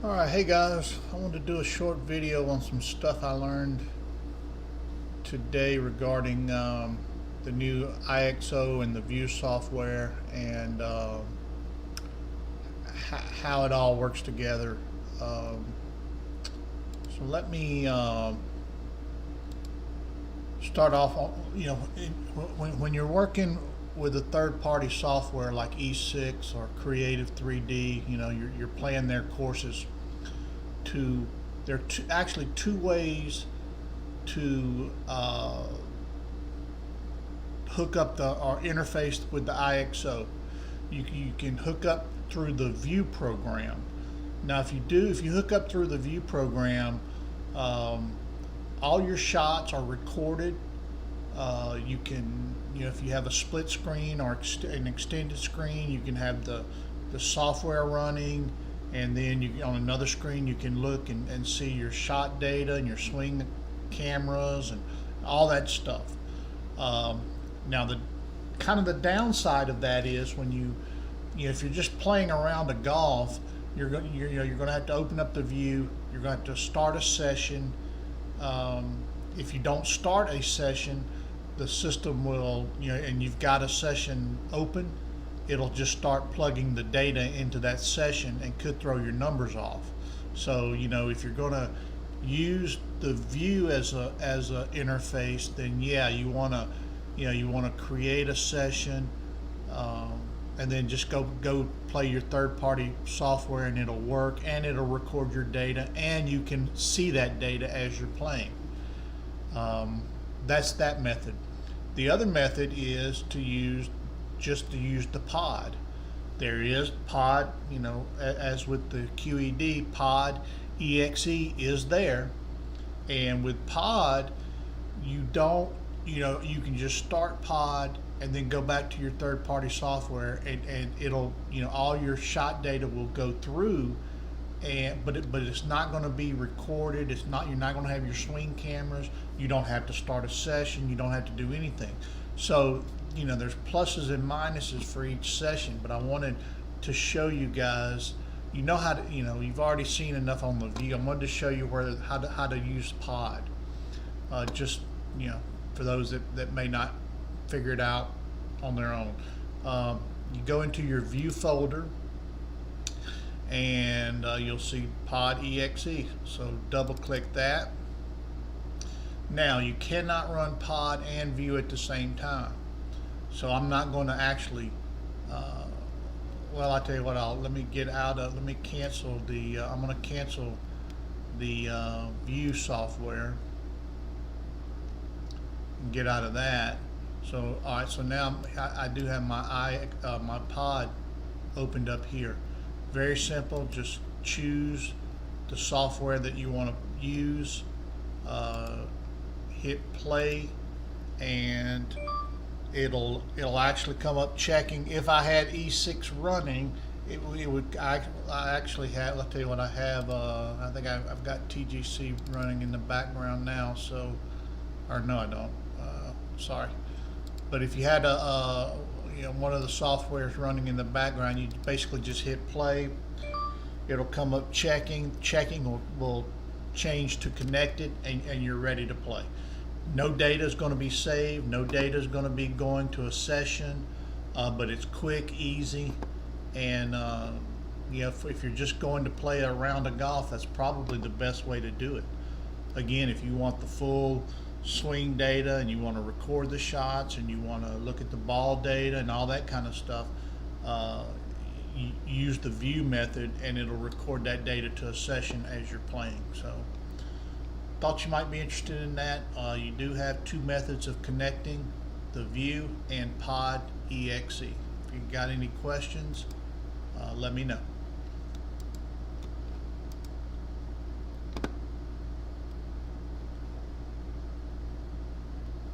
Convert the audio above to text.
Alright, hey guys, I wanted to do a short video on some stuff I learned today regarding the new IXO and the View software and how it all works together. So let me start off. When you're working with a third-party software like E6 or Creative 3D, you're playing their courses. There are actually two ways to hook up or interface with the IXO. You can hook up through the View program. Now, if you hook up through the View program, all your shots are recorded. You can, if you have a split screen or an extended screen, you can have the software running, and then on another screen you can look and see your shot data and your swing cameras and all that stuff. Now, the downside of that is when if you're just playing around a golf, you're going to have to open up the View. You're going to have to start a session. If you don't start a session, the system will, and you've got a session open, it'll just start plugging the data into that session and could throw your numbers off. So, if you're going to use the View as a interface, then yeah, you want to create a session, and then just go play your third-party software, and it'll work, and it'll record your data, and you can see that data as you're playing. That's that method. The other method is to use the pod. There is pod, as with the QED, pod exe is there, and with pod you can just start pod and then go back to your third-party software, and it'll, all your shot data will go through, but it's not going to be recorded. You're not going to have your swing cameras. You don't have to start a session. You don't have to do anything. So there's pluses and minuses for each session, but I wanted to show you guys. How to, you've already seen enough on the View. I wanted to show you how to use pod. Just for those that may not figure it out on their own. You go into your View folder, and you'll see pod exe. So double click that. Now, you cannot run pod and View at the same time. So I'm not going to actually, well, I'll tell you what, let me cancel I'm going to cancel the View software and get out of that. So, all right, so now I do have my pod opened up here. Very simple. Just choose the software that you want to use, hit play, and it'll actually come up checking. If I had E6 running, it would. I actually have. I'll tell you what I have. I think I've got TGC running in the background now. So, or no, I don't. Sorry. But if you had one of the softwares running in the background, you basically just hit play. It'll come up checking. Checking will change to connected, and you're ready to play. No data is going to be saved. No data is going to be going to a session, but it's quick, easy, and if you're just going to play a round of golf, that's probably the best way to do it. Again, if you want the full swing data and you want to record the shots and you want to look at the ball data and all that kind of stuff, you use the View method, and it'll record that data to a session as you're playing. So, thought you might be interested in that. You do have two methods of connecting, the View and pod exe. If you got any questions, let me know.